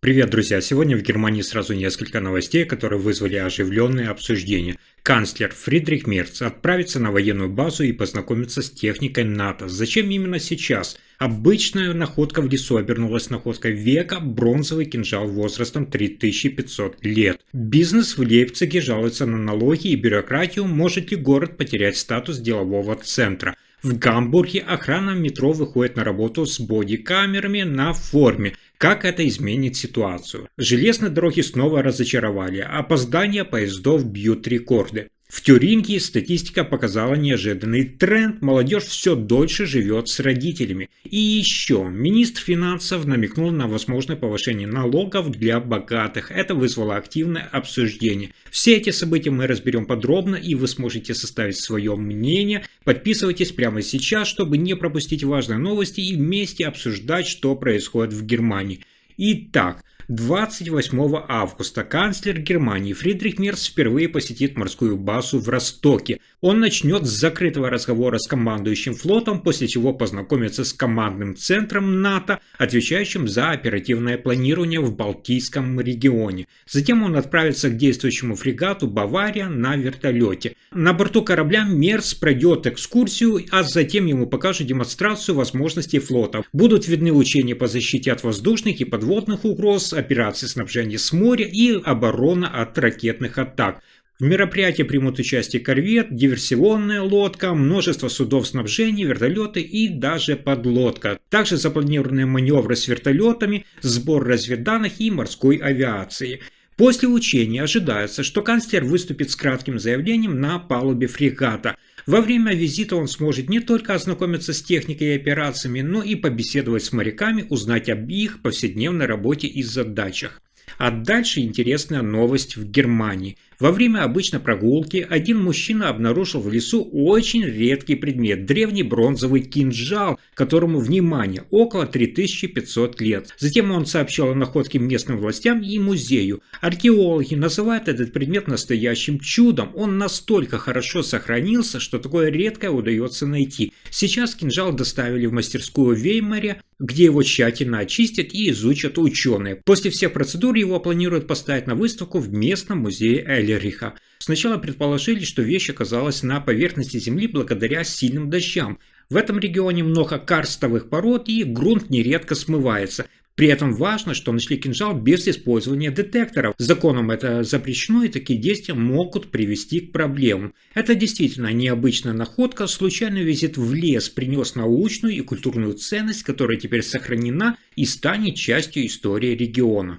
Привет, друзья! Сегодня в Германии сразу несколько новостей, которые вызвали оживленные обсуждения. Канцлер Фридрих Мерц отправится на военную базу и познакомится с техникой НАТО. Зачем именно сейчас? Обычная находка в лесу обернулась находкой века – бронзовый кинжал возрастом 3500 лет. Бизнес в Лейпциге жалуется на налоги и бюрократию. Может ли город потерять статус делового центра? В Гамбурге охрана в метро выходит на работу с бодикамерами на форме. Как это изменит ситуацию? Железные дороги снова разочаровали. Опоздания поездов бьют рекорды. В Тюрингии статистика показала неожиданный тренд. Молодежь все дольше живет с родителями. И еще министр финансов намекнул на возможное повышение налогов для богатых. Это вызвало активное обсуждение. Все эти события мы разберем подробно, и вы сможете составить свое мнение. Подписывайтесь прямо сейчас, чтобы не пропустить важные новости и вместе обсуждать, что происходит в Германии. Итак, 28 августа канцлер Германии Фридрих Мерц впервые посетит морскую базу в Ростоке. Он начнет с закрытого разговора с командующим флотом, после чего познакомится с командным центром НАТО, отвечающим за оперативное планирование в Балтийском регионе. Затем он отправится к действующему фрегату «Бавария» на вертолете. На борту корабля Мерц пройдет экскурсию, а затем ему покажут демонстрацию возможностей флота. Будут видны учения по защите от воздушных и подводных угроз, операции снабжения с моря и оборона от ракетных атак. В мероприятии примут участие корвет, диверсионная лодка, множество судов снабжения, вертолеты и даже подлодка. Также запланированы маневры с вертолетами, сбор разведданных и морской авиации. После учения ожидается, что канцлер выступит с кратким заявлением на палубе фрегата. Во время визита он сможет не только ознакомиться с техникой и операциями, но и побеседовать с моряками, узнать об их повседневной работе и задачах. А дальше интересная новость в Германии. Во время обычной прогулки один мужчина обнаружил в лесу очень редкий предмет – древний бронзовый кинжал, которому, внимание, около 3500 лет. Затем он сообщил о находке местным властям и музею. Археологи называют этот предмет настоящим чудом. Он настолько хорошо сохранился, что такое редкое удается найти. Сейчас кинжал доставили в мастерскую в Веймаре, где его тщательно очистят и изучат ученые. После всех процедур его планируют поставить на выставку в местном музее Эльриха. Сначала предположили, что вещь оказалась на поверхности земли благодаря сильным дождям. В этом регионе много карстовых пород и грунт нередко смывается. При этом важно, что нашли кинжал без использования детекторов. Законом это запрещено, и такие действия могут привести к проблемам. Это действительно необычная находка. Случайный визит в лес принес научную и культурную ценность, которая теперь сохранена и станет частью истории региона.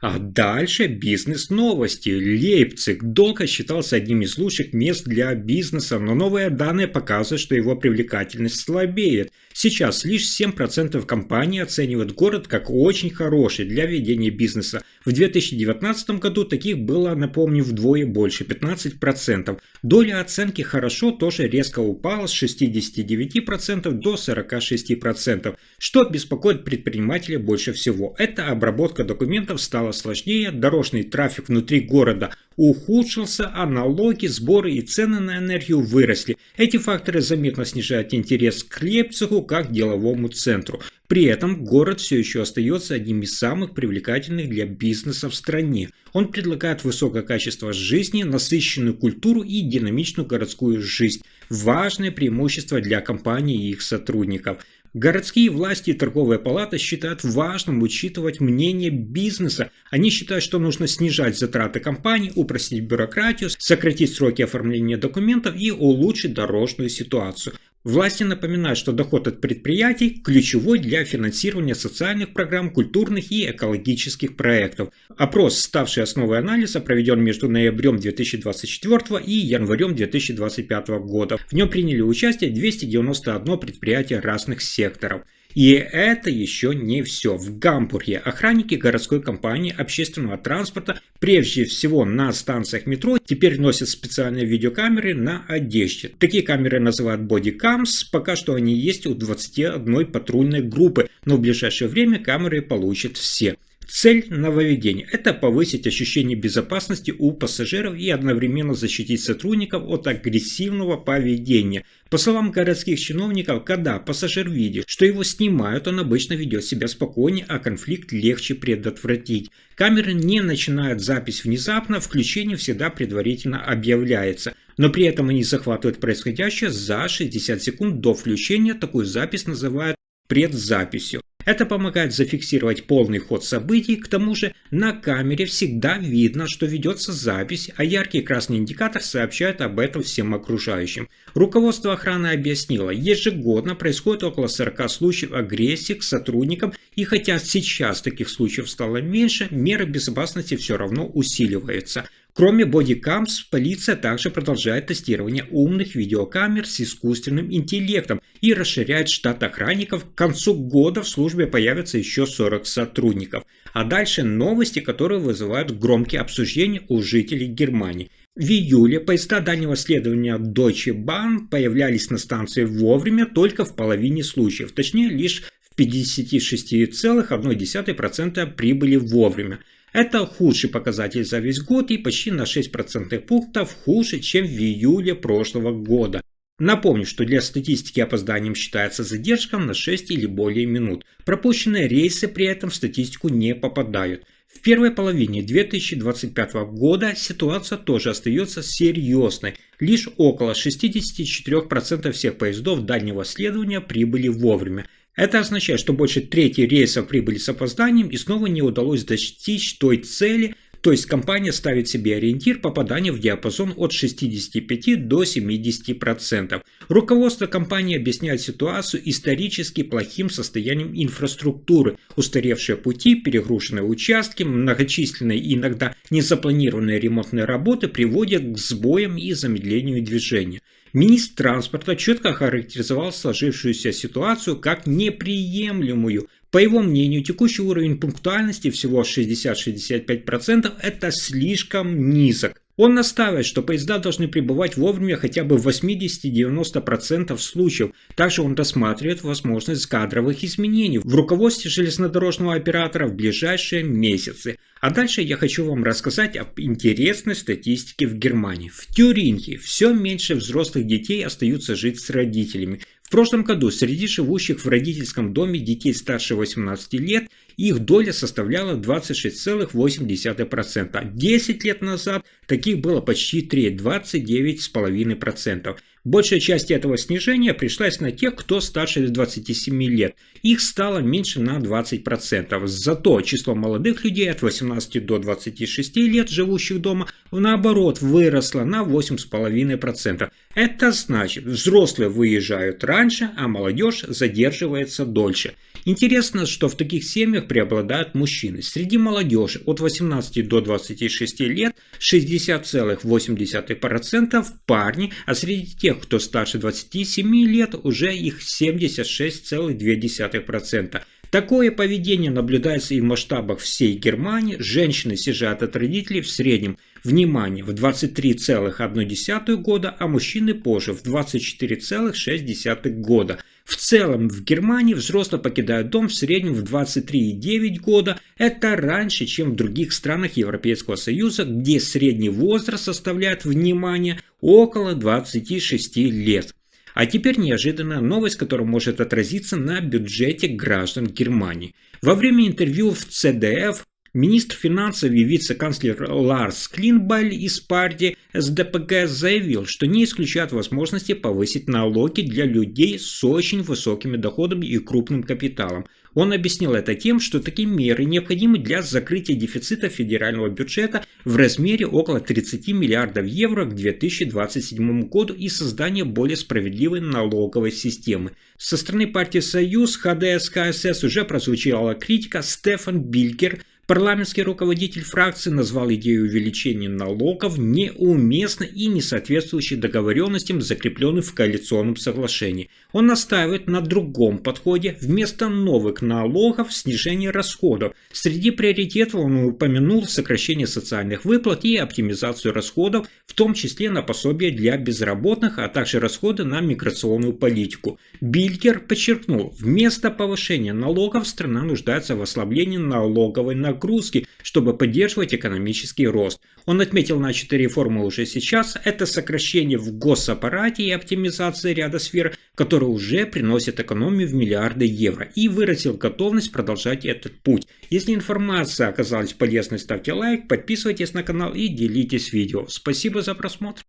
А дальше бизнес-новости. Лейпциг долго считался одним из лучших мест для бизнеса, но новые данные показывают, что его привлекательность слабеет. Сейчас лишь 7% компаний оценивают город как очень хороший для ведения бизнеса. В 2019 году таких было, напомню, вдвое больше – 15%. Доля оценки «хорошо» тоже резко упала с 69% до 46%. Что беспокоит предпринимателей больше всего? Это обработка документов стала сложнее, дорожный трафик внутри города ухудшился, а налоги, сборы и цены на энергию выросли. Эти факторы заметно снижают интерес к Лейпцигу как деловому центру. При этом город все еще остается одним из самых привлекательных для бизнеса в стране. Он предлагает высокое качество жизни, насыщенную культуру и динамичную городскую жизнь. Важное преимущество для компаний и их сотрудников. Городские власти и торговая палата считают важным учитывать мнение бизнеса. Они считают, что нужно снижать затраты компаний, упростить бюрократию, сократить сроки оформления документов и улучшить дорожную ситуацию. Власти напоминают, что доход от предприятий ключевой для финансирования социальных программ, культурных и экологических проектов. Опрос, ставший основой анализа, проведен между ноябрем 2024 и январем 2025 года. В нем приняли участие 291 предприятие разных секторов. И это еще не все. В Гамбурге охранники городской компании общественного транспорта, прежде всего на станциях метро, теперь носят специальные видеокамеры на одежде. Такие камеры называют бодикамс. Пока что они есть у 21 патрульной группы, но в ближайшее время камеры получат все. Цель нововведения – это повысить ощущение безопасности у пассажиров и одновременно защитить сотрудников от агрессивного поведения. По словам городских чиновников, когда пассажир видит, что его снимают, он обычно ведет себя спокойнее, а конфликт легче предотвратить. Камеры не начинают запись внезапно, включение всегда предварительно объявляется. Но при этом они захватывают происходящее за 60 секунд до включения. Такую запись называют предзаписью. Это помогает зафиксировать полный ход событий, к тому же на камере всегда видно, что ведется запись, а яркий красный индикатор сообщает об этом всем окружающим. Руководство охраны объяснило, ежегодно происходит около 40 случаев агрессии к сотрудникам, и хотя сейчас таких случаев стало меньше, меры безопасности все равно усиливаются. Кроме бодикамс, полиция также продолжает тестирование умных видеокамер с искусственным интеллектом и расширяет штат охранников. К концу года в службе появится еще 40 сотрудников. А дальше новости, которые вызывают громкие обсуждения у жителей Германии. В июле поезда дальнего следования Deutsche Bahn появлялись на станции вовремя только в половине случаев, точнее лишь в 56,1% прибыли вовремя. Это худший показатель за весь год и почти на 6% пунктов хуже, чем в июле прошлого года. Напомню, что для статистики опозданием считается задержка на 6 или более минут. Пропущенные рейсы при этом в статистику не попадают. В первой половине 2025 года ситуация тоже остается серьезной. Лишь около 64% всех поездов дальнего следования прибыли вовремя. Это означает, что больше трети рейсов прибыли с опозданием и снова не удалось достичь той цели, то есть компания ставит себе ориентир попадания в диапазон от 65 до 70%. Руководство компании объясняет ситуацию исторически плохим состоянием инфраструктуры. Устаревшие пути, перегруженные участки, многочисленные и иногда незапланированные ремонтные работы приводят к сбоям и замедлению движения. Министр транспорта четко охарактеризовал сложившуюся ситуацию как неприемлемую. По его мнению, текущий уровень пунктуальности всего 60-65% это слишком низок. Он настаивает, что поезда должны прибывать вовремя хотя бы в 80-90% случаев. Также он рассматривает возможность кадровых изменений в руководстве железнодорожного оператора в ближайшие месяцы. А дальше я хочу вам рассказать об интересной статистике в Германии. В Тюрингии все меньше взрослых детей остаются жить с родителями. В прошлом году среди живущих в родительском доме детей старше 18 лет их доля составляла 26,8%. 10 лет назад таких было почти треть, 29,5%. Большая часть этого снижения пришлась на тех, кто старше 27 лет. Их стало меньше на 20%. Зато число молодых людей от 18 до 26 лет, живущих дома, наоборот, выросло на 8,5%. Это значит, взрослые выезжают раньше, а молодежь задерживается дольше. Интересно, что в таких семьях преобладают мужчины. Среди молодежи от 18 до 26 лет 60,8% парни, а среди тех, кто старше 27 лет, уже их 76,2%. Такое поведение наблюдается и в масштабах всей Германии. Женщины съезжают от родителей в среднем, внимание, в 23,1 года, а мужчины позже, в 24,6 года. В целом в Германии взрослые покидают дом в среднем в 23,9 года. Это раньше, чем в других странах Европейского Союза, где средний возраст составляет, внимание, около 26 лет. А теперь неожиданная новость, которая может отразиться на бюджете граждан Германии. Во время интервью в ЦДФ министр финансов и вице-канцлер Ларс Клинбайль из партии СДПГ заявил, что не исключает возможности повысить налоги для людей с очень высокими доходами и крупным капиталом. Он объяснил это тем, что такие меры необходимы для закрытия дефицита федерального бюджета в размере около 30 миллиардов евро к 2027 году и создания более справедливой налоговой системы. Со стороны партии «Союз» ХДС-КСС уже прозвучала критика. Стефан Билькер, парламентский руководитель фракции, назвал идею увеличения налогов неуместной и не соответствующей договоренностям, закрепленным в коалиционном соглашении. Он настаивает на другом подходе. Вместо новых налогов – снижение расходов. Среди приоритетов он упомянул сокращение социальных выплат и оптимизацию расходов, в том числе на пособия для безработных, а также расходы на миграционную политику. Билькер подчеркнул, вместо повышения налогов страна нуждается в ослаблении налоговой нагрузки. нагрузки, чтобы поддерживать экономический рост. Он отметил начатые реформы уже сейчас. Это сокращение в госаппарате и оптимизация ряда сфер, которые уже приносят экономию в миллиарды евро, и выразил готовность продолжать этот путь. Если информация оказалась полезной, ставьте лайк, подписывайтесь на канал и делитесь видео. Спасибо за просмотр.